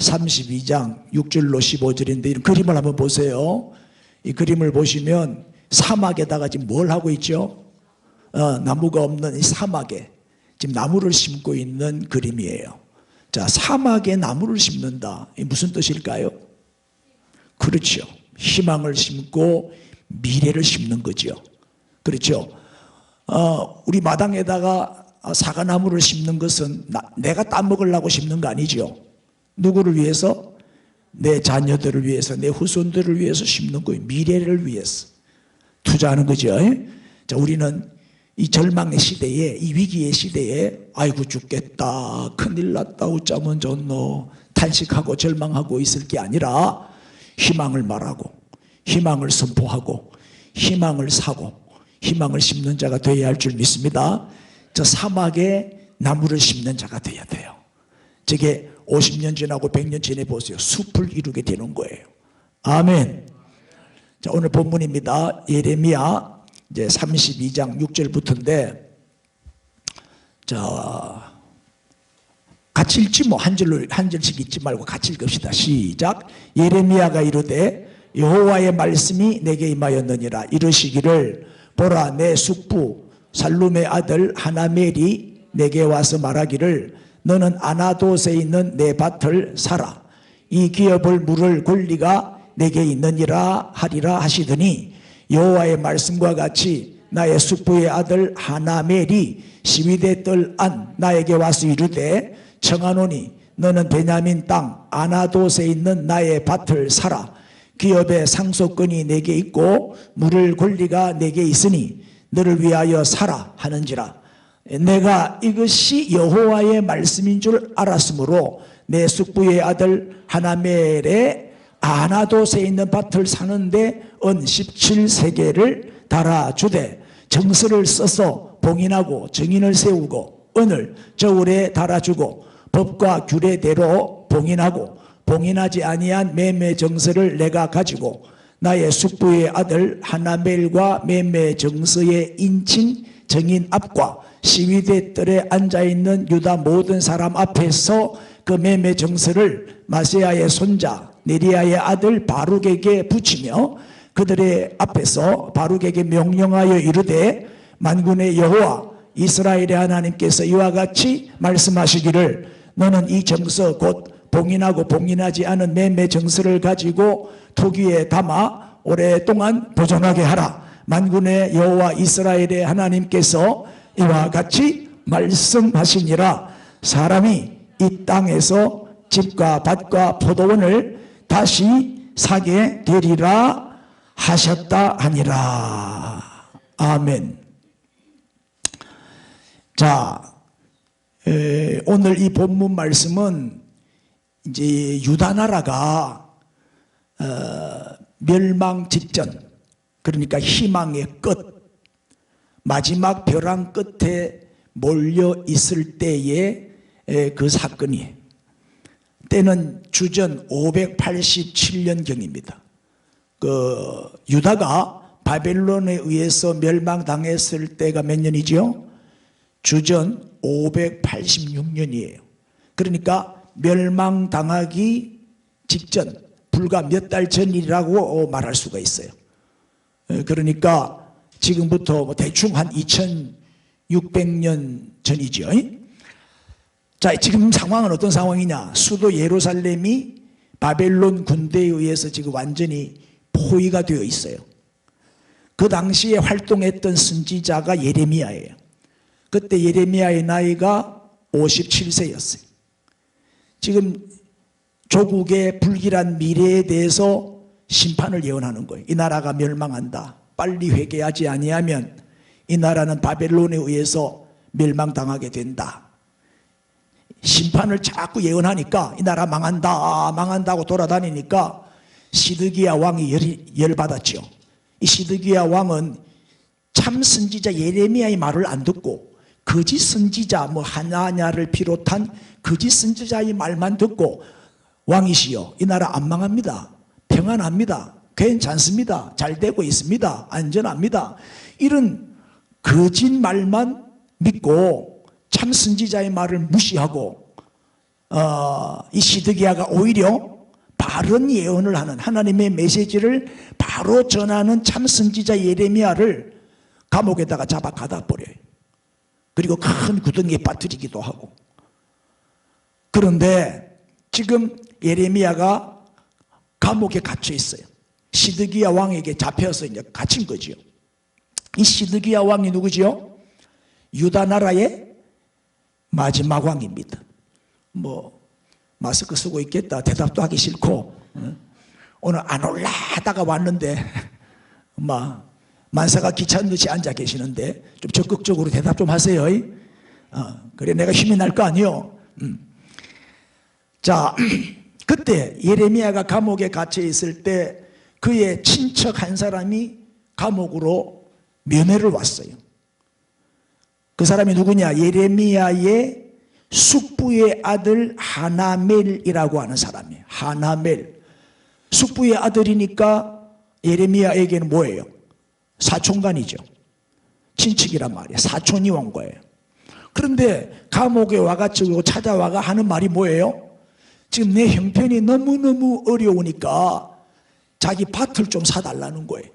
32장 6절로 15절인데 이 그림을 한번 보세요. 이 그림을 보시면 사막에다가 지금 뭘 하고 있죠? 나무가 없는 이 사막에 지금 나무를 심고 있는 그림이에요. 자, 사막에 나무를 심는다. 이 무슨 뜻일까요? 그렇죠. 희망을 심고 미래를 심는 거죠. 그렇죠. 우리 마당에다가 사과나무를 심는 것은 내가 따먹으려고 심는 거 아니죠. 누구를 위해서? 내 자녀들을 위해서, 내 후손들을 위해서 심는 거예요. 미래를 위해서 투자하는 거죠. 자, 우리는 이 절망의 시대에, 이 위기의 시대에 아이고 죽겠다, 큰일 났다, 어쩌면 좋노 탄식하고 절망하고 있을 게 아니라 희망을 말하고 희망을 선포하고 희망을 사고 희망을 심는 자가 되어야 할 줄 믿습니다. 저 사막에 나무를 심는 자가 되어야 돼요. 저게 50년 지나고 100년 지내 보세요. 숲을 이루게 되는 거예요. 아멘. 자, 오늘 본문입니다. 예레미야 이제 32장 6절부터인데, 자, 같이 읽지 뭐 한 절씩 읽지 말고 같이 읽읍시다. 시작. 예레미야가 이르되 여호와의 말씀이 내게 임하였느니라. 이르시기를 보라, 내 숙부 살룸의 아들 하나멜이 내게 와서 말하기를 너는 아나돗에 있는 내 밭을 사라. 이 기업을 물을 권리가 내게 있느니라 하리라 하시더니 여호와의 말씀과 같이 나의 숙부의 아들 하나멜이 시위대 뜰 안 나에게 와서 이르되 청하노니 너는 베냐민 땅 아나돗에 있는 나의 밭을 사라. 기업의 상속권이 내게 있고 물을 권리가 내게 있으니 너를 위하여 사라 하는지라. 내가 이것이 여호와의 말씀인 줄 알았으므로 내 숙부의 아들 하나멜의 아나돗에 있는 밭을 사는데 은 17세겔을 달아주되 정서를 써서 봉인하고 증인을 세우고 은을 저울에 달아주고 법과 규례대로 봉인하고 봉인하지 아니한 매매 정서를 내가 가지고 나의 숙부의 아들 하나멜과 매매 정서의 인친 증인 앞과 시위대 뜰에 앉아있는 유다 모든 사람 앞에서 그 매매 정서를 마세야의 손자 네리야의 아들 바룩에게 붙이며 그들의 앞에서 바룩에게 명령하여 이르되 만군의 여호와 이스라엘의 하나님께서 이와 같이 말씀하시기를 너는 이 정서 곧 봉인하고 봉인하지 않은 매매 정서를 가지고 토기에 담아 오랫동안 보존하게 하라. 만군의 여호와 이스라엘의 하나님께서 이와 같이 말씀하시니라. 사람이 이 땅에서 집과 밭과 포도원을 다시 사게 되리라 하셨다 하니라. 아멘. 자, 오늘 이 본문 말씀은 이제 유다 나라가 멸망 직전, 그러니까 희망의 끝, 마지막 벼랑 끝에 몰려 있을 때의 그 사건이에요. 때는 주전 587년경입니다. 그 유다가 바벨론에 의해서 멸망당했을 때가 몇 년이죠? 주전 586년이에요. 그러니까 멸망당하기 직전, 불과 몇 달 전이라고 말할 수가 있어요. 그러니까 지금부터 대충 한 2600년 전이죠. 자, 지금 상황은 어떤 상황이냐? 수도 예루살렘이 바벨론 군대에 의해서 지금 완전히 포위가 되어 있어요. 그 당시에 활동했던 선지자가 예레미야예요. 그때 예레미야의 나이가 57세였어요. 지금 조국의 불길한 미래에 대해서 심판을 예언하는 거예요. 이 나라가 멸망한다. 빨리 회개하지 아니하면 이 나라는 바벨론에 의해서 멸망당하게 된다. 심판을 자꾸 예언하니까 이 나라 망한다 망한다고 돌아다니니까 시드기야 왕이 열받았죠. 이 시드기야 왕은 참 선지자 예레미야의 말을 안 듣고 거짓 선지자 하나냐를 비롯한 거짓 선지자의 말만 듣고 왕이시여 이 나라 안 망합니다. 평안합니다. 괜찮습니다. 잘 되고 있습니다. 안전합니다. 이런 거짓 말만 믿고 참 선지자의 말을 무시하고 이 시드기야가 오히려 바른 예언을 하는 하나님의 메시지를 바로 전하는 참 선지자 예레미야를 감옥에다가 잡아 가다 버려요. 그리고 큰 구덩이에 빠뜨리기도 하고. 그런데 지금 예레미야가 감옥에 갇혀 있어요. 시드기야 왕에게 잡혀서 이제 갇힌 거죠. 이 시드기야 왕이 누구죠? 유다 나라의 마지막 왕입니다. 뭐 마스크 쓰고 있겠다 대답도 하기 싫고, 오늘 안 올라 하다가 왔는데 만사가 귀찮듯이 앉아 계시는데 좀 적극적으로 대답 좀 하세요. 그래 내가 힘이 날 거 아니요. 자, 그때 예레미야가 감옥에 갇혀 있을 때 그의 친척 한 사람이 감옥으로 면회를 왔어요. 그 사람이 누구냐? 예레미야의 숙부의 아들 하나멜이라고 하는 사람이에요. 하나멜. 숙부의 아들이니까 예레미야에게는 뭐예요? 사촌간이죠. 친척이란 말이에요. 사촌이 온 거예요. 그런데 감옥에 와가지고 찾아와가 하는 말이 뭐예요? 지금 내 형편이 너무너무 어려우니까 자기 밭을 좀 사달라는 거예요.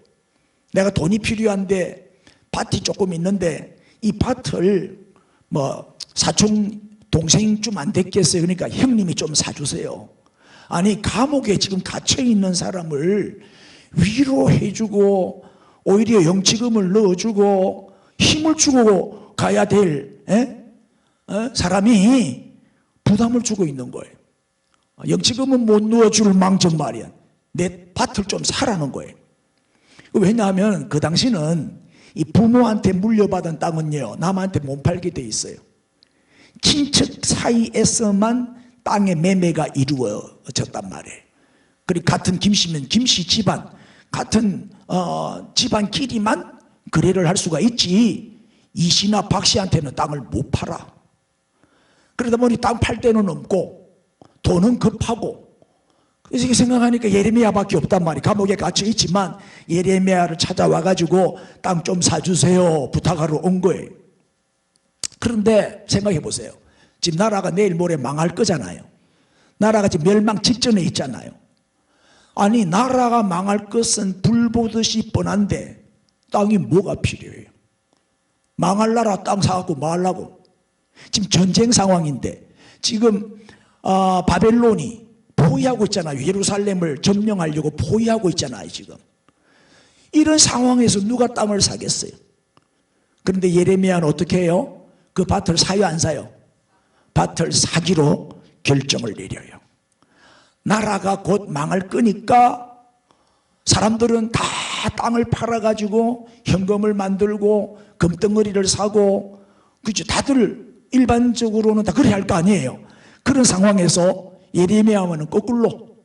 내가 돈이 필요한데 밭이 조금 있는데 이 밭을 사촌 동생이 좀 안 됐겠어요. 그러니까 형님이 좀 사주세요. 아니 감옥에 지금 갇혀있는 사람을 위로해주고 오히려 영치금을 넣어주고 힘을 주고 가야 될 사람이 부담을 주고 있는 거예요. 영치금은 못 넣어줄 망정 말이야. 내 밭을 좀 사라는 거예요. 왜냐하면 그 당시는 이 부모한테 물려받은 땅은요 남한테 못 팔게 돼 있어요. 친척 사이에서만 땅의 매매가 이루어졌단 말이에요. 그리고 같은 김씨면 김씨 집안, 같은 집안끼리만 거래를 할 수가 있지 이씨나 박씨한테는 땅을 못 팔아. 그러다 보니 땅 팔 데는 없고 돈은 급하고, 그래서 이렇게 생각하니까 예레미야밖에 없단 말이에요. 감옥에 갇혀 있지만 예레미야를 찾아와가지고 땅 좀 사주세요 부탁하러 온 거예요. 그런데 생각해 보세요. 지금 나라가 내일 모레 망할 거잖아요. 나라가 지금 멸망 직전에 있잖아요. 아니 나라가 망할 것은 불 보듯이 뻔한데 땅이 뭐가 필요해요? 망할 나라 땅 사갖고 뭐 하려고? 지금 전쟁 상황인데 지금 바벨론이 포위하고 있잖아요. 예루살렘을 점령하려고 포위하고 있잖아요. 지금 이런 상황에서 누가 땅을 사겠어요? 그런데 예레미야는 어떻게 해요? 그 밭을 사요 안 사요? 밭을 사기로 결정을 내려요. 나라가 곧 망할 거니까 사람들은 다 땅을 팔아가지고 현금을 만들고 금덩어리를 사고, 그죠? 다들 일반적으로는 다 그래야 할 거 아니에요. 그런 상황에서 예레미야는 거꾸로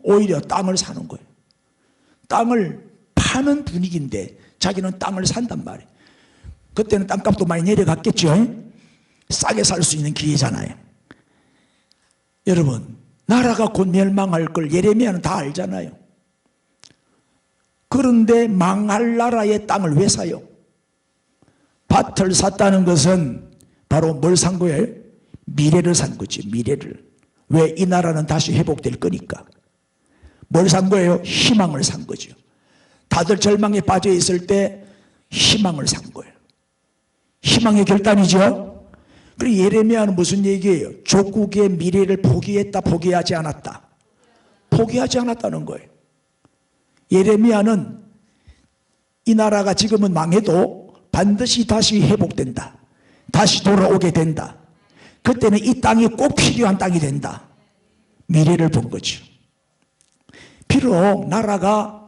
오히려 땅을 사는 거예요. 땅을 파는 분위기인데 자기는 땅을 산단 말이에요. 그때는 땅값도 많이 내려갔겠죠. 싸게 살 수 있는 기회잖아요. 여러분 나라가 곧 멸망할 걸 예레미야는 다 알잖아요. 그런데 망할 나라의 땅을 왜 사요? 밭을 샀다는 것은 바로 뭘 산 거예요? 미래를 산 거지. 미래를. 왜? 이 나라는 다시 회복될 거니까. 뭘 산 거예요? 희망을 산 거죠. 다들 절망에 빠져 있을 때 희망을 산 거예요. 희망의 결단이죠. 그리고 예레미야는 무슨 얘기예요? 조국의 미래를 포기했다, 포기하지 않았다? 포기하지 않았다는 거예요. 예레미야는 이 나라가 지금은 망해도 반드시 다시 회복된다, 다시 돌아오게 된다, 그때는 이 땅이 꼭 필요한 땅이 된다, 미래를 본 거죠. 비록 나라가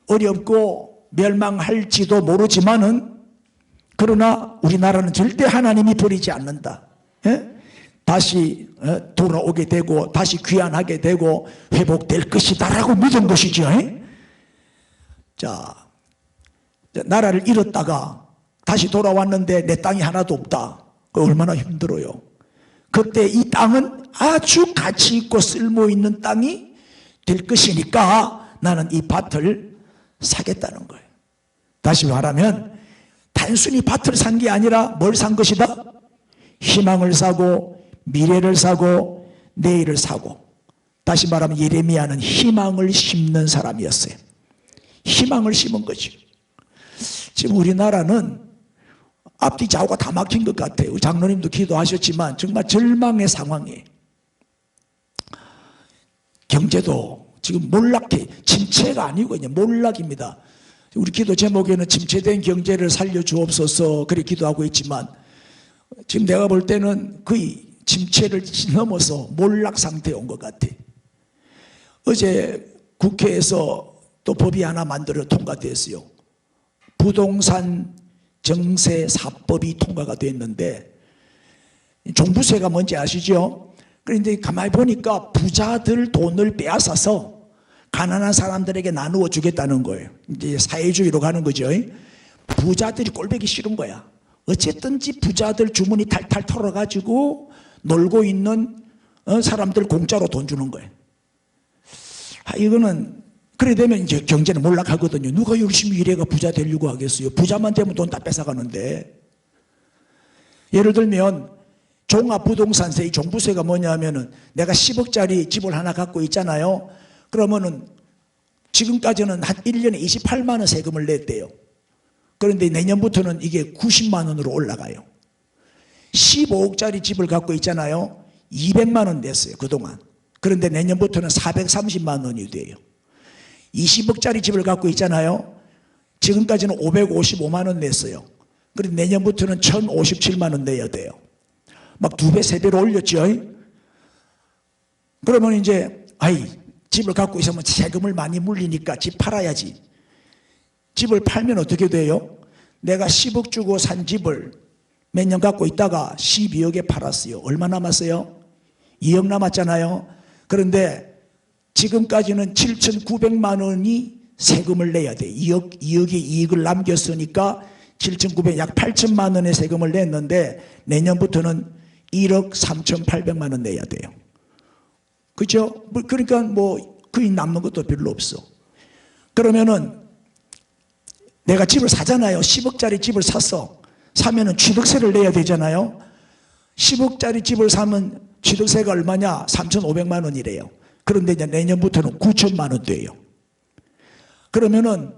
어렵고 멸망할지도 모르지만은, 그러나 우리나라는 절대 하나님이 버리지 않는다. 다시 돌아오게 되고 다시 귀환하게 되고 회복될 것이다 라고 믿은 것이죠. 자, 나라를 잃었다가 다시 돌아왔는데 내 땅이 하나도 없다. 얼마나 힘들어요. 그때 이 땅은 아주 가치 있고 쓸모 있는 땅이 될 것이니까 나는 이 밭을 사겠다는 거예요. 다시 말하면 단순히 밭을 산 게 아니라 뭘 산 것이다? 희망을 사고 미래를 사고 내일을 사고, 다시 말하면 예레미야는 희망을 심는 사람이었어요. 희망을 심은 거죠. 지금 우리나라는 앞뒤 좌우가 다 막힌 것 같아요. 장로님도 기도하셨지만 정말 절망의 상황이에요. 경제도 지금 몰락해, 침체가 아니고 그냥 몰락입니다. 우리 기도 제목에는 침체된 경제를 살려주옵소서 그렇게 기도하고 있지만, 지금 내가 볼 때는 거의 침체를 넘어서 몰락 상태에 온 것 같아. 어제 국회에서 또 법이 하나 만들어 통과됐어요. 부동산 정세 4법이 통과가 됐는데, 종부세가 뭔지 아시죠? 그런데 가만히 보니까 부자들 돈을 빼앗아서 가난한 사람들에게 나누어 주겠다는 거예요. 이제 사회주의로 가는 거죠. 부자들이 꼴보기 싫은 거야. 어쨌든지 부자들 주머니 탈탈 털어가지고 놀고 있는 사람들 공짜로 돈 주는 거예요. 이거는 그래 되면 이제 경제는 몰락하거든요. 누가 열심히 일해가 부자 되려고 하겠어요? 부자만 되면 돈 다 뺏어가는데. 예를 들면 종합부동산세, 이 종부세가 뭐냐면은 내가 10억짜리 집을 하나 갖고 있잖아요. 그러면은 지금까지는 한 1년에 28만 원 세금을 냈대요. 그런데 내년부터는 이게 90만 원으로 올라가요. 15억짜리 집을 갖고 있잖아요. 200만 원 냈어요, 그동안. 그런데 내년부터는 430만 원이 돼요. 20억짜리 집을 갖고 있잖아요. 지금까지는 555만 원 냈어요. 그런데 내년부터는 1057만 원 내야 돼요. 막 2배, 3배로 올렸죠. 그러면 이제 집을 갖고 있으면 세금을 많이 물리니까 집 팔아야지. 집을 팔면 어떻게 돼요? 내가 10억 주고 산 집을 몇 년 갖고 있다가 12억에 팔았어요. 얼마 남았어요? 2억 남았잖아요. 그런데 지금까지는 7,900만 원이 세금을 내야 돼. 2억의 이익을 남겼으니까 7,900, 약 8천만 원의 세금을 냈는데 내년부터는 1억 3,800만 원 내야 돼요. 그죠? 그러니까 뭐 거의 남는 것도 별로 없어. 그러면은 내가 집을 사잖아요. 10억짜리 집을 사면은 취득세를 내야 되잖아요. 10억짜리 집을 사면 취득세가 얼마냐? 3,500만 원이래요. 그런데 이제 내년부터는 9천만 원 돼요. 그러면은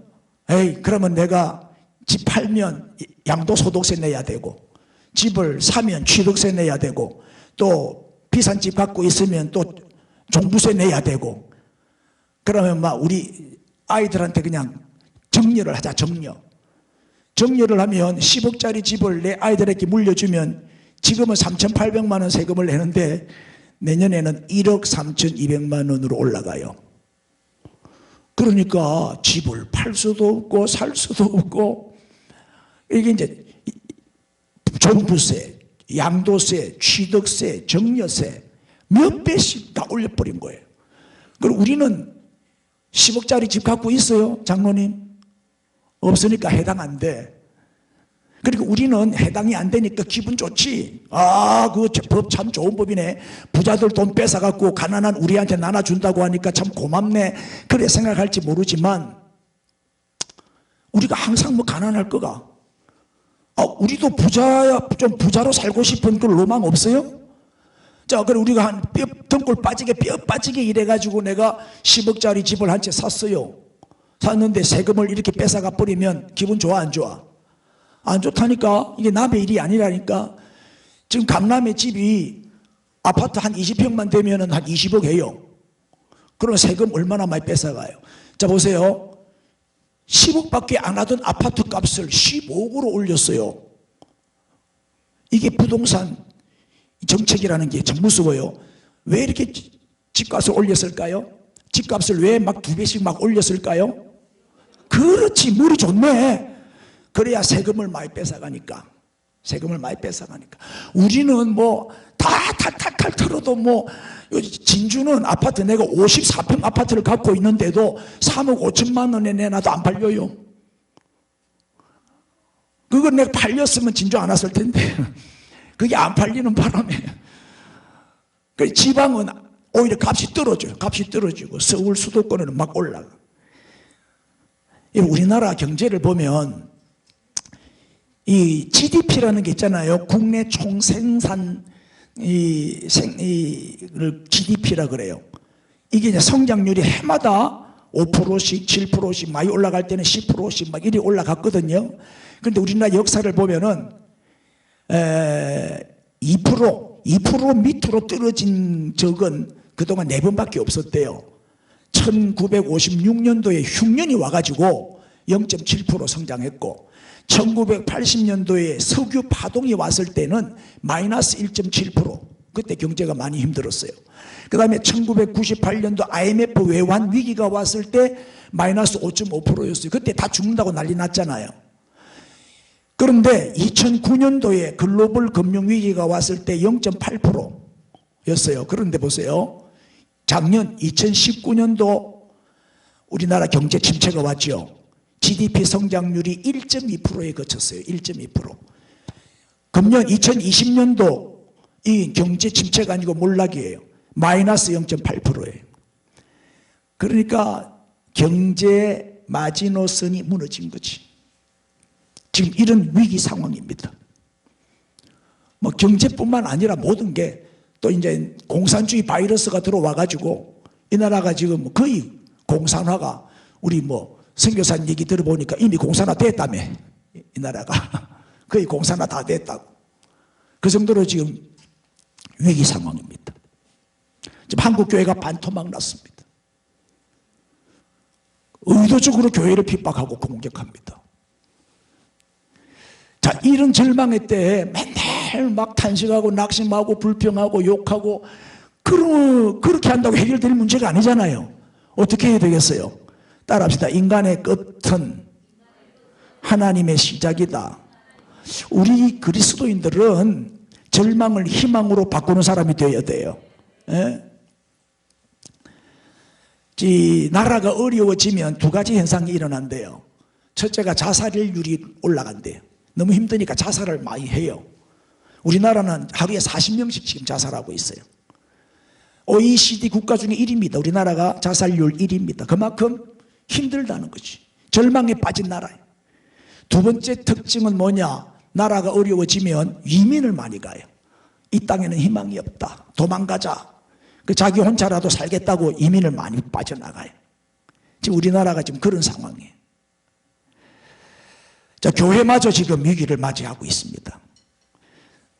그러면 내가 집 팔면 양도소득세 내야 되고, 집을 사면 취득세 내야 되고, 또 비싼 집 갖고 있으면 또 종부세 내야 되고, 그러면 막 우리 아이들한테 그냥 정려를 하자. 정려를 하면 10억짜리 집을 내 아이들에게 물려주면 지금은 3,800만 원 세금을 내는데 내년에는 1억 3,200만 원으로 올라가요. 그러니까 집을 팔 수도 없고 살 수도 없고, 이게 이제 종부세, 양도세, 취득세, 정려세 몇 배씩 다 올려버린 거예요. 그리고 우리는 10억짜리 집 갖고 있어요, 장로님? 없으니까 해당 안 돼. 그리고 우리는 해당이 안 되니까 기분 좋지. 그거 법 참 좋은 법이네. 부자들 돈 뺏어갖고 가난한 우리한테 나눠준다고 하니까 참 고맙네. 그래 생각할지 모르지만 우리가 항상 뭐 가난할 거가. 우리도 좀 부자로 살고 싶은 그 로망 없어요? 자, 그래 우리가 한 등골 빠지게 뼈 빠지게 이래가지고 내가 10억짜리 집을 한 채 샀어요. 샀는데 세금을 이렇게 뺏어가 버리면 기분 좋아 안 좋아? 안 좋다니까. 이게 남의 일이 아니라니까. 지금 강남에 집이 아파트 한 20평만 되면 한 20억 해요. 그럼 세금 얼마나 많이 뺏어가요? 자 보세요. 10억밖에 안 하던 아파트 값을 15억으로 올렸어요. 이게 부동산 정책이라는 게 참 무서워요. 왜 이렇게 집값을 올렸을까요? 집값을 왜 막 2배씩 막 올렸을까요? 그렇지, 물이 좋네. 그래야 세금을 많이 뺏어가니까. 세금을 많이 뺏어가니까. 우리는 뭐 다 탈탈탈 털어도 뭐 진주는 아파트, 내가 54평 아파트를 갖고 있는데도 3억 5천만 원에 내놔도 안 팔려요. 그거 내가 팔렸으면 진주 안 왔을 텐데 그게 안 팔리는 바람에 그 지방은 오히려 값이 떨어져요. 값이 떨어지고 서울 수도권에는 막 올라가. 우리나라 경제를 보면 이 GDP라는 게 있잖아요. 국내 총생산 GDP라 그래요. 이게 이제 성장률이 해마다 5%씩 7%씩 많이 올라갈 때는 10%씩 막 이리 올라갔거든요. 그런데 우리나라 역사를 보면은 2% 밑으로 떨어진 적은 그동안 4번밖에 없었대요. 1956년도에 흉년이 와가지고 0.7% 성장했고, 1980년도에 석유 파동이 왔을 때는 마이너스 1.7%, 그때 경제가 많이 힘들었어요. 그 다음에 1998년도 IMF 외환 위기가 왔을 때 마이너스 5.5%였어요. 그때 다 죽는다고 난리 났잖아요. 그런데 2009년도에 글로벌 금융위기가 왔을 때 0.8%였어요. 그런데 보세요. 작년 2019년도 우리나라 경제 침체가 왔죠. GDP 성장률이 1.2%에 그쳤어요. 1.2%. 금년 2020년도 이 경제 침체가 아니고 몰락이에요. 마이너스 0.8%예요. 그러니까 경제 마지노선이 무너진 거지. 지금 이런 위기 상황입니다. 뭐 경제뿐만 아니라 모든 게 또 이제 공산주의 바이러스가 들어와가지고 이 나라가 지금 거의 공산화가, 우리 뭐 선교사님 얘기 들어보니까 이미 공산화 됐다며. 이 나라가 거의 공산화 다 됐다고. 그 정도로 지금 위기 상황입니다. 지금 한국 교회가 반토막 났습니다. 의도적으로 교회를 핍박하고 공격합니다. 자, 이런 절망의 때에 맨날 막 탄식하고 낙심하고 불평하고 욕하고 그렇게 한다고 해결될 문제가 아니잖아요. 어떻게 해야 되겠어요? 따라합시다. 인간의 끝은 하나님의 시작이다. 우리 그리스도인들은 절망을 희망으로 바꾸는 사람이 되어야 돼요. 예? 나라가 어려워지면 두 가지 현상이 일어난대요. 첫째가 자살률이 올라간대요. 너무 힘드니까 자살을 많이 해요. 우리나라는 하루에 40명씩 지금 자살하고 있어요. OECD 국가 중에 1위입니다. 우리나라가 자살률 1위입니다. 그만큼 힘들다는 거지. 절망에 빠진 나라예요. 두 번째 특징은 뭐냐? 나라가 어려워지면 이민을 많이 가요. 이 땅에는 희망이 없다. 도망가자. 자기 혼자라도 살겠다고 이민을 많이 빠져나가요. 지금 우리나라가 지금 그런 상황이에요. 자, 교회마저 지금 위기를 맞이하고 있습니다.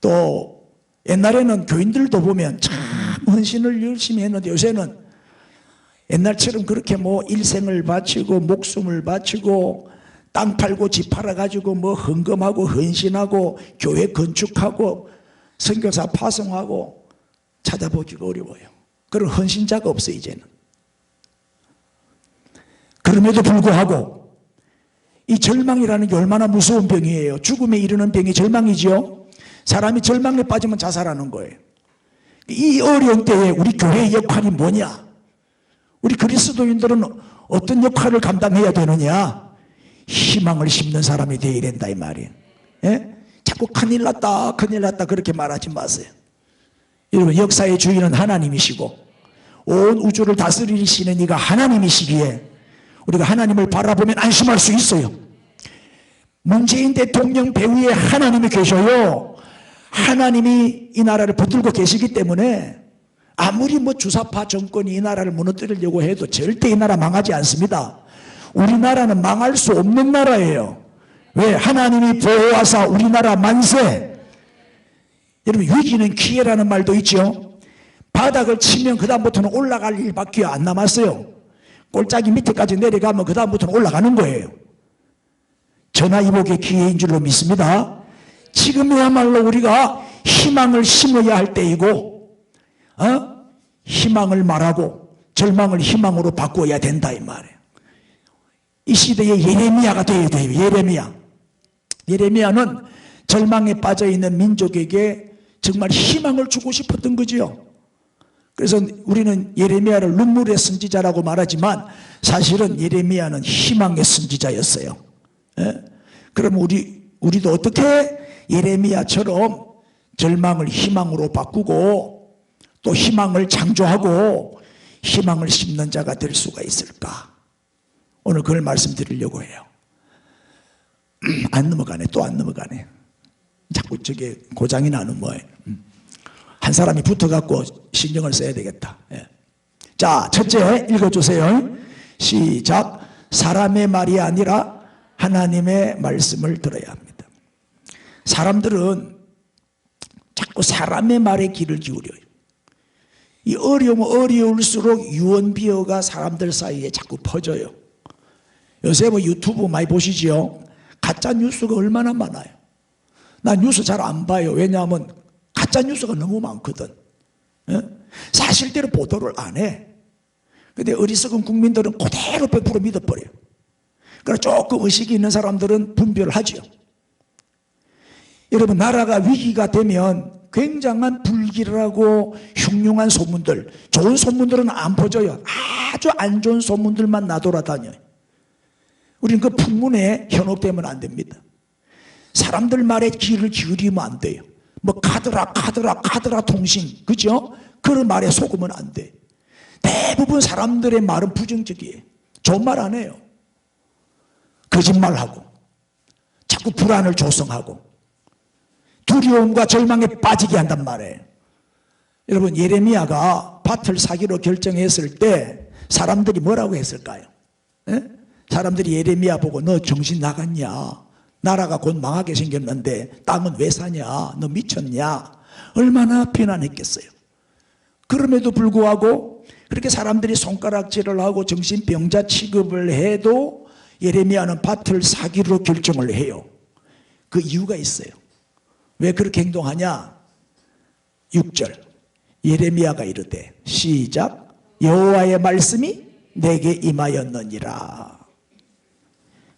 또 옛날에는 교인들도 보면 참 헌신을 열심히 했는데 요새는 옛날처럼 그렇게 뭐 일생을 바치고 목숨을 바치고 땅 팔고 집 팔아가지고 뭐 헌금하고 헌신하고 교회 건축하고 선교사 파송하고 찾아보기가 어려워요. 그런 헌신자가 없어요, 이제는. 그럼에도 불구하고 이 절망이라는 게 얼마나 무서운 병이에요. 죽음에 이르는 병이 절망이죠. 사람이 절망에 빠지면 자살하는 거예요. 이 어려운 때에 우리 교회의 역할이 뭐냐? 우리 그리스도인들은 어떤 역할을 감당해야 되느냐? 희망을 심는 사람이 되어야 된다, 이 말이에요. 예? 자꾸 큰일 났다 그렇게 말하지 마세요. 여러분, 역사의 주인은 하나님이시고 온 우주를 다스리시는 이가 하나님이시기에 우리가 하나님을 바라보면 안심할 수 있어요. 문재인 대통령 배후에 하나님이 계셔요. 하나님이 이 나라를 붙들고 계시기 때문에 아무리 뭐 주사파 정권이 이 나라를 무너뜨리려고 해도 절대 이 나라 망하지 않습니다. 우리나라는 망할 수 없는 나라예요. 왜? 하나님이 보호하사 우리나라 만세. 여러분, 위기는 기회라는 말도 있죠. 바닥을 치면 그 다음부터는 올라갈 일밖에 안 남았어요. 골짜기 밑에까지 내려가면 그 다음부터는 올라가는 거예요. 전화위복의 기회인 줄로 믿습니다. 지금이야말로 우리가 희망을 심어야 할 때이고, 희망을 말하고 절망을 희망으로 바꾸어야 된다, 이 말이에요. 이 시대의 예레미야가 되어야 돼요. 예레미야는 절망에 빠져있는 민족에게 정말 희망을 주고 싶었던 거죠. 그래서 우리는 예레미야를 눈물의 선지자라고 말하지만 사실은 예레미야는 희망의 선지자였어요. 예? 그럼 우리도 어떻게 예레미야처럼 절망을 희망으로 바꾸고 또 희망을 창조하고 희망을 심는 자가 될 수가 있을까? 오늘 그걸 말씀드리려고 해요. 안 넘어가네. 또 안 넘어가네. 자꾸 저게 고장이 나는 뭐예요. 한 사람이 붙어갖고 신경을 써야 되겠다. 예. 자, 첫째 읽어주세요. 시작. 사람의 말이 아니라 하나님의 말씀을 들어야 합니다. 사람들은 자꾸 사람의 말에 귀를 기울여요. 이 어려우면 어려울수록 유언비어가 사람들 사이에 자꾸 퍼져요. 요새 뭐 유튜브 많이 보시죠? 가짜 뉴스가 얼마나 많아요. 나 뉴스 잘 안 봐요. 왜냐하면 가짜 뉴스가 너무 많거든. 예? 사실대로 보도를 안 해. 근데 어리석은 국민들은 그대로 100% 믿어버려요. 그러나 조금 의식이 있는 사람들은 분별을 하죠. 여러분, 나라가 위기가 되면 굉장한 불길하고 흉흉한 소문들, 좋은 소문들은 안 퍼져요. 아주 안 좋은 소문들만 나돌아다녀요. 우리는 그 풍문에 현혹되면 안 됩니다. 사람들 말에 귀를 기울이면 안 돼요. 뭐 카드라 통신, 그죠? 그런 말에 속으면 안 돼. 대부분 사람들의 말은 부정적이에요. 좋은 말 안 해요. 거짓말하고 자꾸 불안을 조성하고 두려움과 절망에 빠지게 한단 말이에요. 여러분, 예레미야가 밭을 사기로 결정했을 때 사람들이 뭐라고 했을까요? 에? 사람들이 예레미야 보고 너 정신 나갔냐? 나라가 곧 망하게 생겼는데 땅은 왜 사냐? 너 미쳤냐? 얼마나 비난했겠어요. 그럼에도 불구하고 그렇게 사람들이 손가락질을 하고 정신병자 취급을 해도 예레미야는 밭을 사기로 결정을 해요. 그 이유가 있어요. 왜 그렇게 행동하냐? 6절 예레미야가 이르되 시작. 여호와의 말씀이 내게 임하였느니라.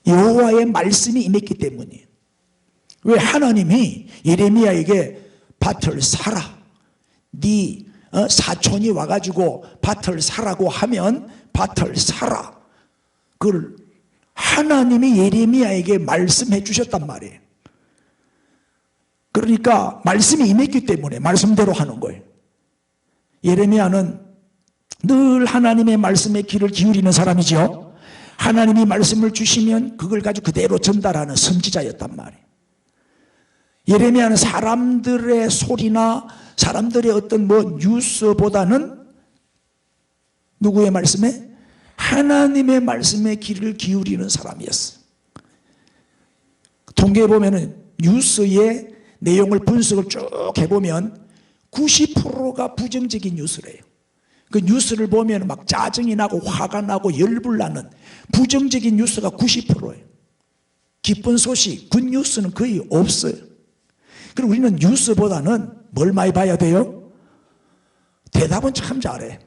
여호와의 말씀이 임했기 때문이에요. 왜? 하나님이 예레미야에게 밭을 사라, 네 사촌이 와가지고 밭을 사라고 하면 밭을 사라, 그걸 하나님이 예레미야에게 말씀해 주셨단 말이에요. 그러니까 말씀이 임했기 때문에 말씀대로 하는 거예요. 예레미야는 늘 하나님의 말씀에 귀를 기울이는 사람이죠. 하나님이 말씀을 주시면 그걸 가지고 그대로 전달하는 선지자였단 말이에요. 예레미야는 사람들의 소리나 사람들의 어떤 뉴스보다는 누구의 말씀에? 하나님의 말씀에 귀를 기울이는 사람이었어요. 통계에 보면은 뉴스의 내용을 분석을 쭉 해보면 90%가 부정적인 뉴스래요. 그 뉴스를 보면 막 짜증이 나고 화가 나고 열불나는 부정적인 뉴스가 90%예요. 기쁜 소식, 굿뉴스는 거의 없어요. 그리고 우리는 뉴스보다는 뭘 많이 봐야 돼요? 대답은 참 잘해.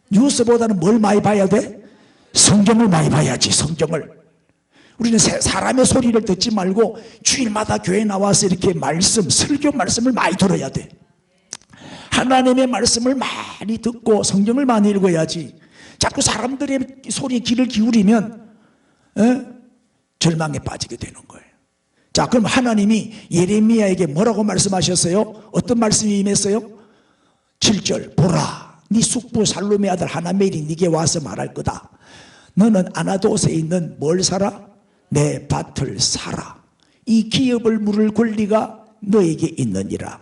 뉴스보다는 뭘 많이 봐야 돼? 성경을 많이 봐야지, 성경을. 우리는 사람의 소리를 듣지 말고 주일마다 교회 나와서 이렇게 설교 말씀을 많이 들어야 돼. 하나님의 말씀을 많이 듣고 성경을 많이 읽어야지. 자꾸 사람들의 소리에 귀를 기울이면 절망에 빠지게 되는 거예요. 자, 그럼 하나님이 예레미야에게 뭐라고 말씀하셨어요? 어떤 말씀이 임했어요? 7절 보라, 네 숙부 살룸의 아들 하나멜이 네게 와서 말할 거다. 너는 아나돗에 있는 뭘 사라? 내 밭을 사라. 이 기업을 물을 권리가 너에게 있느니라.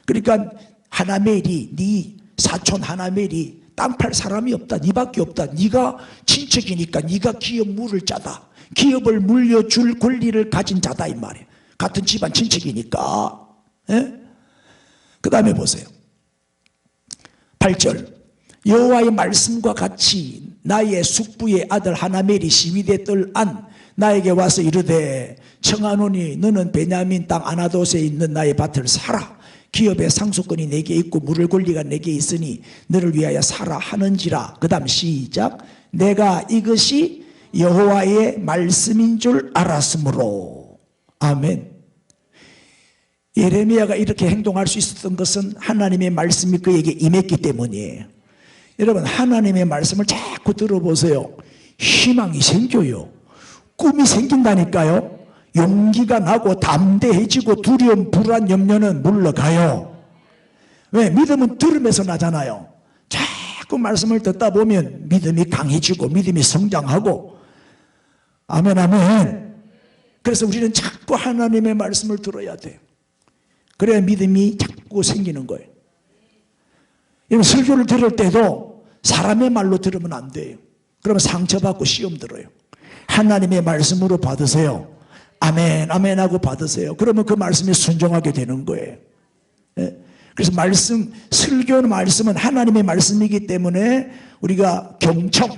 그러니까 하나멜이, 네 사촌 하나멜이 땅 팔 사람이 없다. 네밖에 없다. 네가 친척이니까 네가 기업 물을 자다. 기업을 물려줄 권리를 가진 자다 이 말이에요. 같은 집안 친척이니까. 그 다음에 보세요. 8절 여호와의 말씀과 같이 나의 숙부의 아들 하나멜이 시위대 뜰 안 나에게 와서 이르되 청하노니 너는 베냐민 땅 아나돗에 있는 나의 밭을 사라. 기업의 상속권이 내게 있고 물을 권리가 내게 있으니 너를 위하여 사라 하는지라. 그 다음 시작. 내가 이것이 여호와의 말씀인 줄 알았으므로. 아멘. 예레미야가 이렇게 행동할 수 있었던 것은 하나님의 말씀이 그에게 임했기 때문이에요. 여러분, 하나님의 말씀을 자꾸 들어보세요. 희망이 생겨요. 꿈이 생긴다니까요. 용기가 나고 담대해지고 두려움, 불안, 염려는 물러가요. 왜? 믿음은 들으면서 나잖아요. 자꾸 말씀을 듣다 보면 믿음이 강해지고 믿음이 성장하고. 아멘, 아멘. 그래서 우리는 자꾸 하나님의 말씀을 들어야 돼요. 그래야 믿음이 자꾸 생기는 거예요. 여러분, 설교를 들을 때도 사람의 말로 들으면 안 돼요. 그러면 상처받고 시험 들어요. 하나님의 말씀으로 받으세요. 아멘, 아멘 하고 받으세요. 그러면 그 말씀에 순종하게 되는 거예요. 그래서 설교는 말씀은 하나님의 말씀이기 때문에 우리가 경청,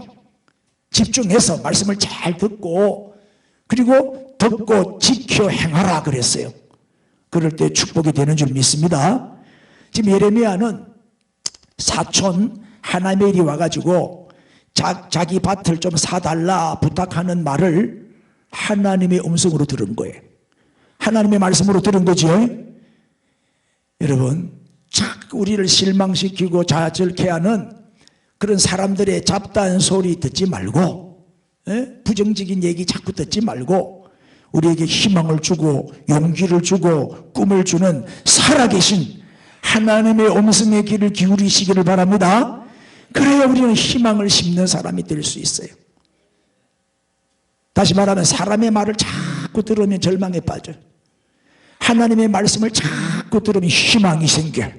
집중해서 말씀을 잘 듣고, 그리고 듣고 지켜 행하라 그랬어요. 그럴 때 축복이 되는 줄 믿습니다. 지금 예레미야는 사촌 하나멜이 와가지고 자기 밭을 좀 사달라 부탁하는 말을 하나님의 음성으로 들은 거예요. 하나님의 말씀으로 들은 거죠. 여러분, 자꾸 우리를 실망시키고 좌절케 하는 그런 사람들의 잡다한 소리 듣지 말고, 부정적인 얘기 자꾸 듣지 말고, 우리에게 희망을 주고 용기를 주고 꿈을 주는 살아계신 하나님의 음성의 귀를 기울이시기를 바랍니다. 그래야 우리는 희망을 심는 사람이 될 수 있어요. 다시 말하면 사람의 말을 자꾸 들으면 절망에 빠져요. 하나님의 말씀을 자꾸 들으면 희망이 생겨요.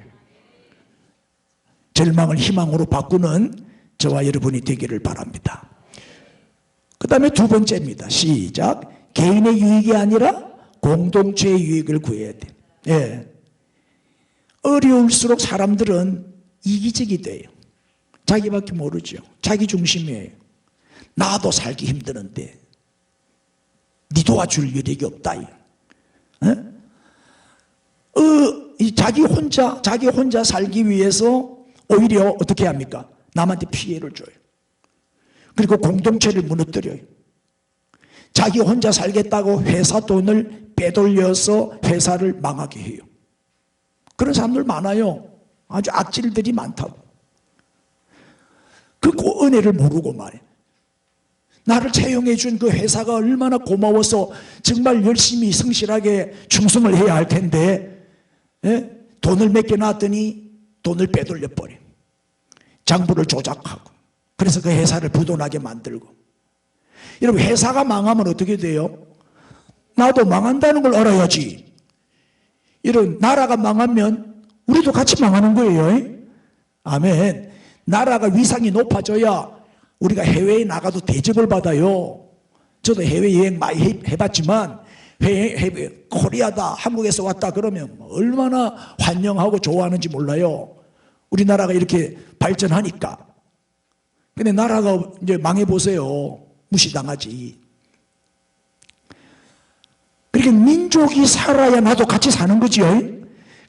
절망을 희망으로 바꾸는 저와 여러분이 되기를 바랍니다. 그 다음에 두 번째입니다. 시작. 개인의 유익이 아니라 공동체의 유익을 구해야 돼. 예. 어려울수록 사람들은 이기적이 돼요. 자기밖에 모르죠. 자기 중심이에요. 나도 살기 힘드는데 네 도와줄 여력이 없다. 자기 혼자 살기 위해서 오히려 어떻게 합니까? 남한테 피해를 줘요. 그리고 공동체를 무너뜨려요. 자기 혼자 살겠다고 회사 돈을 빼돌려서 회사를 망하게 해요. 그런 사람들 많아요. 아주 악질들이 많다고. 그 은혜를 모르고 말이에요. 나를 채용해 준 그 회사가 얼마나 고마워서 정말 열심히 성실하게 충성을 해야 할 텐데, 돈을 몇 개 놨더니 돈을 빼돌려 버려요. 장부를 조작하고. 그래서 그 회사를 부도나게 만들고. 여러분, 회사가 망하면 어떻게 돼요? 나도 망한다는 걸 알아야지. 이런 나라가 망하면 우리도 같이 망하는 거예요. 아멘. 나라가 위상이 높아져야 우리가 해외에 나가도 대접을 받아요. 저도 해외여행 많이 해봤지만 코리아다, 한국에서 왔다 그러면 얼마나 환영하고 좋아하는지 몰라요. 우리나라가 이렇게 발전하니까. 근데 나라가 이제 망해보세요. 무시당하지. 그러니까 민족이 살아야 나도 같이 사는 거죠.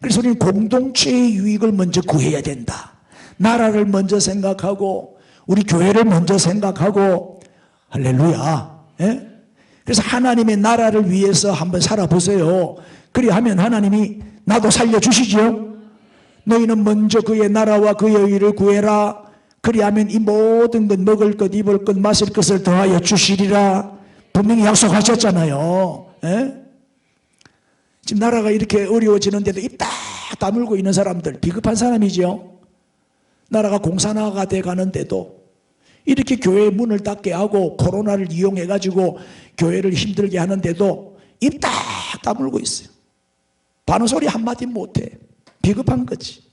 그래서 우리는 공동체의 유익을 먼저 구해야 된다. 나라를 먼저 생각하고 우리 교회를 먼저 생각하고. 할렐루야. 그래서 하나님의 나라를 위해서 한번 살아보세요. 그리하면 하나님이 나도 살려주시죠. 너희는 먼저 그의 나라와 그의 의를 구해라. 그리하면 이 모든 것, 먹을 것, 입을 것, 마실 것을 더하여 주시리라. 분명히 약속하셨잖아요. 지금 나라가 이렇게 어려워지는데도 입 딱 다물고 있는 사람들, 비겁한 사람이죠. 나라가 공산화가 돼 가는데도 이렇게 교회의 문을 닫게 하고 코로나를 이용해가지고 교회를 힘들게 하는데도 입 딱 다물고 있어요. 반응 소리 한마디 못해. 비겁한 거지.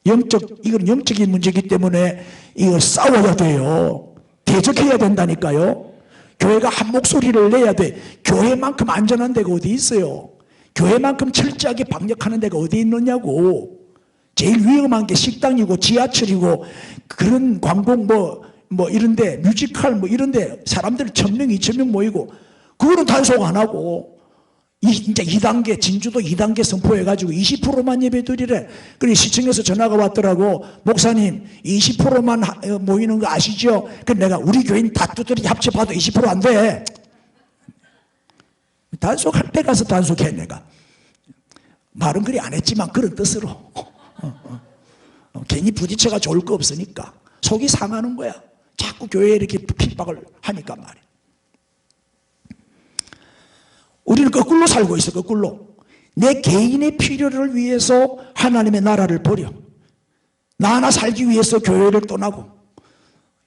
이건 영적인 문제이기 때문에 이걸 싸워야 돼요. 대적해야 된다니까요. 교회가 한 목소리를 내야 돼. 교회만큼 안전한 데가 어디 있어요? 교회만큼 철저하게 방역하는 데가 어디 있느냐고. 제일 위험한 게 식당이고 지하철이고 그런 관공 뭐 이런데 뮤지컬 뭐 이런데 사람들 1,000명 2,000명 모이고 그거는 단속 안 하고 이제 2단계 진주도 2단계 선포해가지고 20%만 예배 드리래. 그래 시청에서 전화가 왔더라고. 목사님 20%만 모이는 거 아시죠? 그 내가 우리 교인 다 두드리 합쳐봐도 20% 안 돼. 단속할 때 가서 단속해. 내가 말은 그리 안 했지만 그런 뜻으로 괜히 부딪혀가 좋을 거 없으니까 속이 상하는 거야. 자꾸 교회에 이렇게 핍박을 하니까 말이야. 우리는 거꾸로 살고 있어. 거꾸로 내 개인의 필요를 위해서 하나님의 나라를 버려. 나 하나 살기 위해서 교회를 떠나고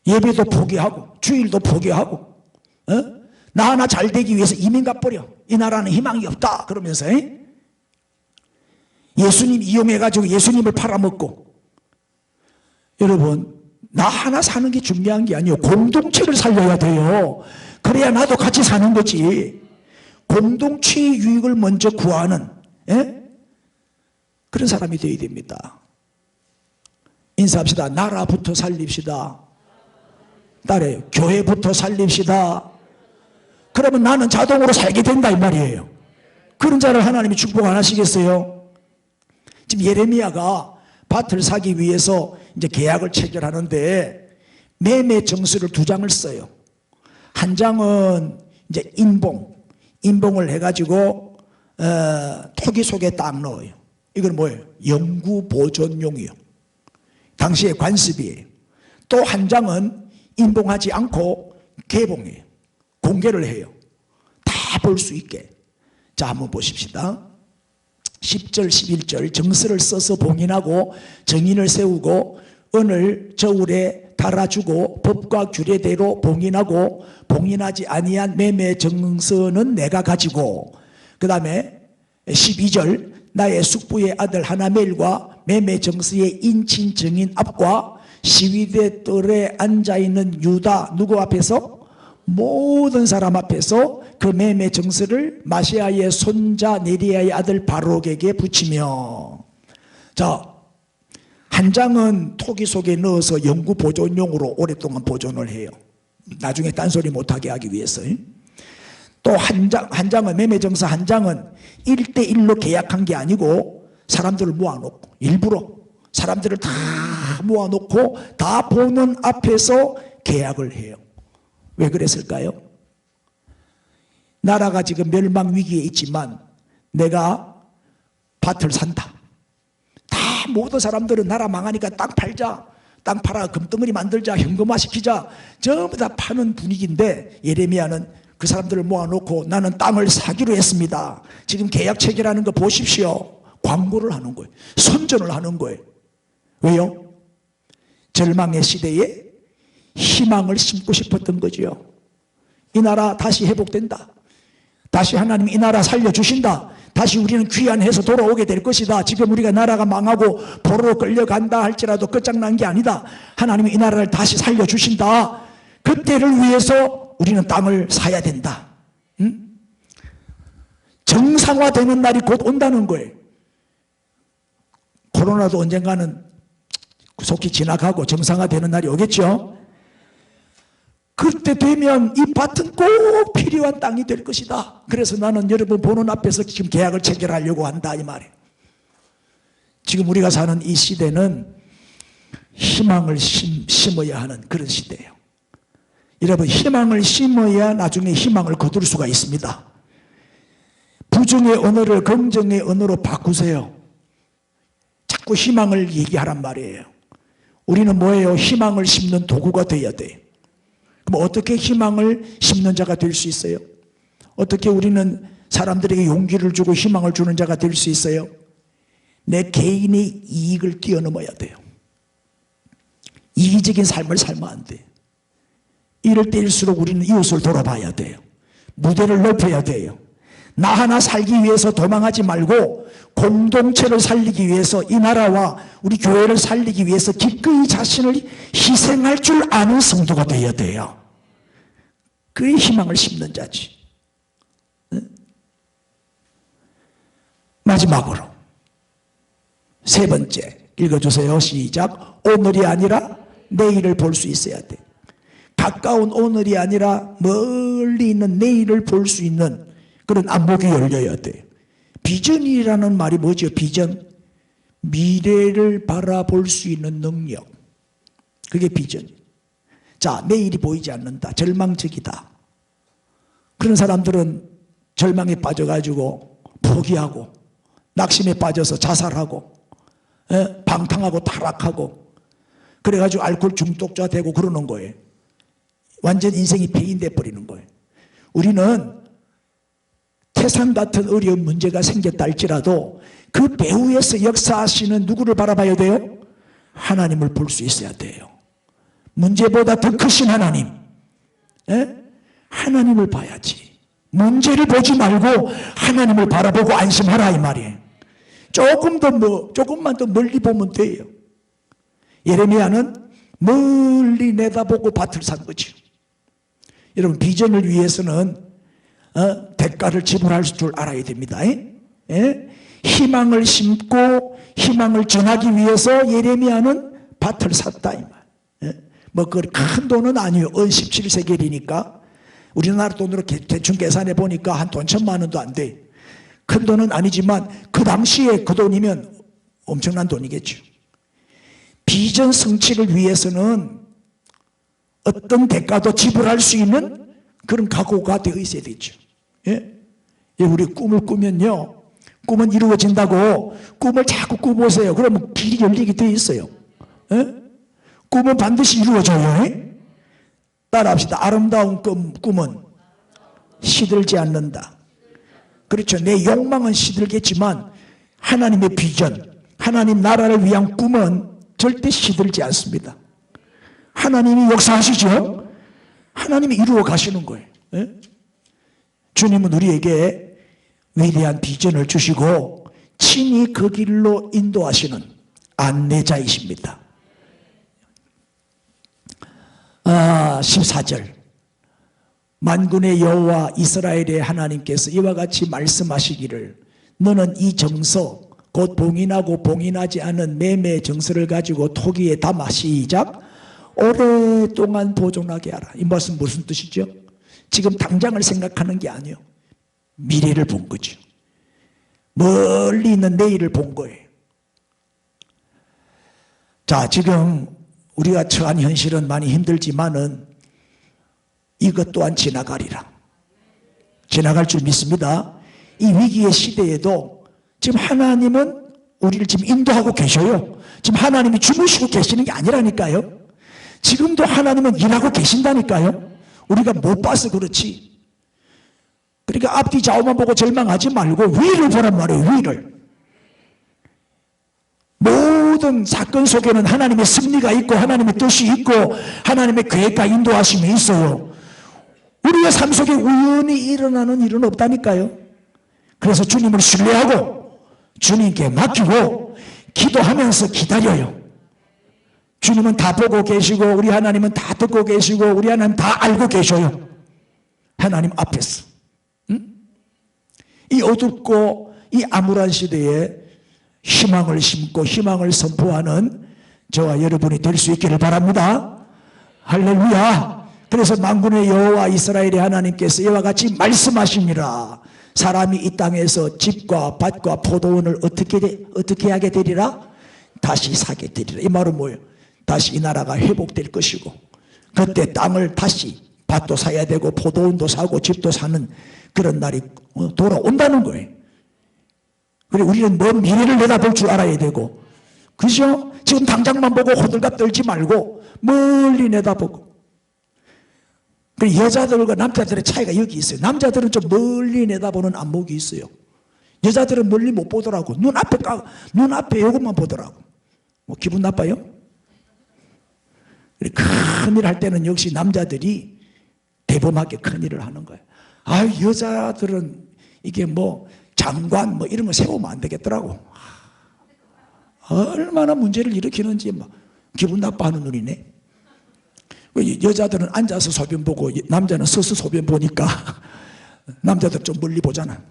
예배도 포기하고 주일도 포기하고 나 하나 잘 되기 위해서 이민 가버려. 이 나라는 희망이 없다 그러면서 예수님 이용해가지고 예수님을 팔아먹고. 여러분, 나 하나 사는 게 중요한 게 아니에요. 공동체를 살려야 돼요. 그래야 나도 같이 사는 거지. 공동체의 유익을 먼저 구하는, 예? 그런 사람이 되어야 됩니다. 인사합시다. 나라부터 살립시다. 따라요. 교회부터 살립시다. 그러면 나는 자동으로 살게 된다 이 말이에요. 그런 자를 하나님이 축복 안 하시겠어요? 지금 예레미야가 밭을 사기 위해서 이제 계약을 체결하는데 매매 정서를 2장을 써요. 한 장은 이제 인봉을 해가지고 토기 속에 딱 넣어요. 이건 뭐예요? 영구 보존용이요. 당시의 관습이에요. 또 한 장은 인봉하지 않고 개봉해요. 공개를 해요. 다 볼 수 있게. 자, 한번 보십시다. 10절 11절 정서를 써서 봉인하고 정인을 세우고 은을 저울에 달아주고 법과 규례대로 봉인하고 봉인하지 아니한 매매 정서는 내가 가지고, 그 다음에 12절 나의 숙부의 아들 하나멜과 매매 정서의 인친 정인 앞과 시위대 뜰에 앉아있는 유다 누구 앞에서? 모든 사람 앞에서 그 매매 정서를 마시아의 손자 네리아의 아들 바록에게 붙이며. 자, 한 장은 토기 속에 넣어서 영구 보존용으로 오랫동안 보존을 해요. 나중에 딴소리 못하게 하기 위해서. 또 한 장은 매매 정서 한 장은 1대1로 계약한 게 아니고 사람들을 모아놓고 일부러 사람들을 다 모아놓고 다 보는 앞에서 계약을 해요. 왜 그랬을까요? 나라가 지금 멸망 위기에 있지만 내가 밭을 산다. 다 모든 사람들은 나라 망하니까 땅 팔자, 땅 팔아 금덩어리 만들자, 현금화 시키자, 전부 다 파는 분위기인데 예레미야는 그 사람들을 모아놓고 나는 땅을 사기로 했습니다. 지금 계약 체결하는 거 보십시오. 광고를 하는 거예요. 선전을 하는 거예요. 왜요? 절망의 시대에 희망을 심고 싶었던 거지요. 이 나라 다시 회복된다. 다시 하나님 이 나라 살려주신다. 다시 우리는 귀환해서 돌아오게 될 것이다. 지금 우리가 나라가 망하고 포로로 끌려간다 할지라도 끝장난 게 아니다. 하나님이 이 나라를 다시 살려주신다. 그때를 위해서 우리는 땅을 사야 된다. 응? 정상화되는 날이 곧 온다는 거예요. 코로나도 언젠가는 속히 지나가고 정상화되는 날이 오겠죠. 그때 되면 이 밭은 꼭 필요한 땅이 될 것이다. 그래서 나는 여러분 보는 앞에서 지금 계약을 체결하려고 한다 이 말이에요. 지금 우리가 사는 이 시대는 희망을 심어야 하는 그런 시대예요. 여러분 희망을 심어야 나중에 희망을 거둘 수가 있습니다. 부정의 언어를 긍정의 언어로 바꾸세요. 자꾸 희망을 얘기하란 말이에요. 우리는 뭐예요? 희망을 심는 도구가 되어야 돼요. 그럼 어떻게 희망을 심는 자가 될 수 있어요? 어떻게 우리는 사람들에게 용기를 주고 희망을 주는 자가 될 수 있어요? 내 개인의 이익을 뛰어넘어야 돼요. 이기적인 삶을 살면 안 돼요. 이럴 때일수록 우리는 이웃을 돌아봐야 돼요. 무대를 넓혀야 돼요. 나 하나 살기 위해서 도망하지 말고 공동체를 살리기 위해서 이 나라와 우리 교회를 살리기 위해서 기꺼이 자신을 희생할 줄 아는 성도가 되어야 돼요. 그의 희망을 심는 자지. 마지막으로 세 번째 읽어주세요. 시작. 오늘이 아니라 내일을 볼 수 있어야 돼. 가까운 오늘이 아니라 멀리 있는 내일을 볼 수 있는 그런 안목이 열려야 돼요. 비전이라는 말이 뭐죠? 비전. 미래를 바라볼 수 있는 능력. 그게 비전이에요. 자, 내일이 보이지 않는다. 절망적이다. 그런 사람들은 절망에 빠져가지고 포기하고 낙심에 빠져서 자살하고 방탕하고 타락하고 그래가지고 알코올 중독자 되고 그러는 거예요. 완전 인생이 폐인돼 버리는 거예요. 우리는 태산 같은 어려운 문제가 생겼다 할지라도 그 배후에서 역사하시는 누구를 바라봐야 돼요? 하나님을 볼 수 있어야 돼요. 문제보다 더 크신 하나님. 하나님을 봐야지. 문제를 보지 말고 하나님을 바라보고 안심하라 이 말이에요. 조금만 더 멀리 보면 돼요. 예레미야는 멀리 내다보고 밭을 산 거죠. 여러분, 비전을 위해서는 대가를 지불할 줄 알아야 됩니다. 예? 희망을 심고 희망을 전하기 위해서 예레미야는 밭을 샀다 이 말. 예? 큰 돈은 아니에요. 17세겔이니까 우리나라 돈으로 대충 계산해 보니까 한 돈 1,000만 원도 안 돼. 큰 돈은 아니지만 그 당시에 그 돈이면 엄청난 돈이겠죠. 비전 성취를 위해서는 어떤 대가도 지불할 수 있는 그런 각오가 되어 있어야 되죠. 예? 우리 꿈을 꾸면요, 꿈은 이루어진다고 꿈을 자꾸 꾸보세요. 그러면 길이 열리게 되어 있어요. 예? 꿈은 반드시 이루어져요. 예? 따라합시다. 아름다운 꿈은 시들지 않는다. 그렇죠. 내 욕망은 시들겠지만 하나님의 비전, 하나님 나라를 위한 꿈은 절대 시들지 않습니다. 하나님이 역사하시죠. 하나님이 이루어 가시는 거예요. 예? 주님은 우리에게 위대한 비전을 주시고 친히 그 길로 인도하시는 안내자이십니다. 14절 만군의 여호와 이스라엘의 하나님께서 이와 같이 말씀하시기를 너는 이 정서 곧 봉인하고 봉인하지 않은 매매 정서를 가지고 토기에 담아 시작 오랫동안 보존하게 하라. 이 말씀 무슨 뜻이죠? 지금 당장을 생각하는 게 아니에요. 미래를 본 거죠. 멀리 있는 내일을 본 거예요. 자, 지금 우리가 처한 현실은 많이 힘들지만은 이것 또한 지나가리라. 지나갈 줄 믿습니다. 이 위기의 시대에도 지금 하나님은 우리를 지금 인도하고 계셔요. 지금 하나님이 주무시고 계시는 게 아니라니까요. 지금도 하나님은 일하고 계신다니까요. 우리가 못 봐서 그렇지. 그러니까 앞뒤 좌우만 보고 절망하지 말고 위를 보란 말이에요. 위를. 모든 사건 속에는 하나님의 승리가 있고 하나님의 뜻이 있고 하나님의 계획과 인도하심이 있어요. 우리의 삶 속에 우연히 일어나는 일은 없다니까요. 그래서 주님을 신뢰하고 주님께 맡기고 기도하면서 기다려요. 주님은 다 보고 계시고 우리 하나님은 다 듣고 계시고 우리 하나님 다 알고 계셔요. 하나님 앞에서. 이 어둡고 이 암울한 시대에 희망을 심고 희망을 선포하는 저와 여러분이 될 수 있기를 바랍니다. 할렐루야. 그래서 만군의 여호와 이스라엘의 하나님께서 이와 같이 말씀하시니라. 사람이 이 땅에서 집과 밭과 포도원을 어떻게 하게 되리라? 다시 사게 되리라. 이 말은 뭐예요? 다시 이 나라가 회복될 것이고 그때 땅을 다시 밭도 사야 되고 포도원도 사고 집도 사는 그런 날이 돌아온다는 거예요. 그리고 우리는 먼 미래를 내다볼 줄 알아야 되고, 그죠? 지금 당장만 보고 호들갑 떨지 말고 멀리 내다보고. 그리고 여자들과 남자들의 차이가 여기 있어요. 남자들은 좀 멀리 내다보는 안목이 있어요. 여자들은 멀리 못 보더라고. 눈앞에 이것만 보더라고. 뭐 기분 나빠요? 큰일 할 때는 역시 남자들이 대범하게 큰일을 하는 거예요. 아, 여자들은 이게 뭐 장관 뭐 이런 거 세우면 안 되겠더라고. 얼마나 문제를 일으키는지 막 기분 나빠하는 눈이네. 여자들은 앉아서 소변 보고 남자는 서서 소변 보니까 남자들 좀 멀리 보잖아.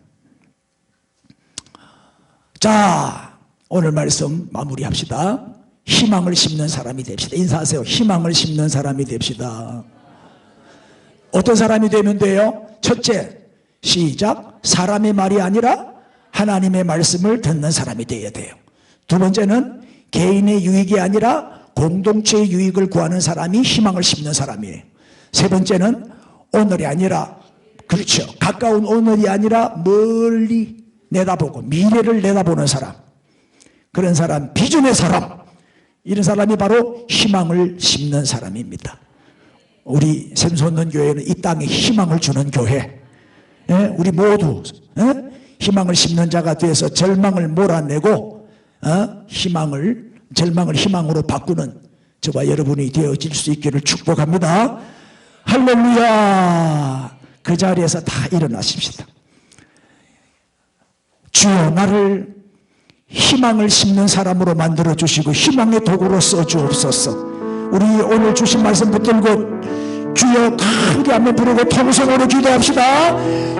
자, 오늘 말씀 마무리합시다. 희망을 심는 사람이 됩시다. 인사하세요. 희망을 심는 사람이 됩시다. 어떤 사람이 되면 돼요? 첫째, 시작. 사람의 말이 아니라 하나님의 말씀을 듣는 사람이 되어야 돼요. 두 번째는 개인의 유익이 아니라 공동체의 유익을 구하는 사람이 희망을 심는 사람이에요. 세 번째는 오늘이 아니라, 그렇죠, 가까운 오늘이 아니라 멀리 내다보고 미래를 내다보는 사람, 그런 사람, 비전의 사람, 이런 사람이 바로 희망을 심는 사람입니다. 우리 샘솟는 교회는 이 땅에 희망을 주는 교회, 우리 모두 희망을 심는 자가 되어서 절망을 몰아내고 절망을 희망으로 바꾸는 저와 여러분이 되어질 수 있기를 축복합니다. 할렐루야. 그 자리에서 다 일어나십시다. 주여, 나를 희망을 심는 사람으로 만들어 주시고 희망의 도구로 써 주옵소서. 우리 오늘 주신 말씀 붙들고 주여 다 함께 한번 부르고 통성으로 기도합시다.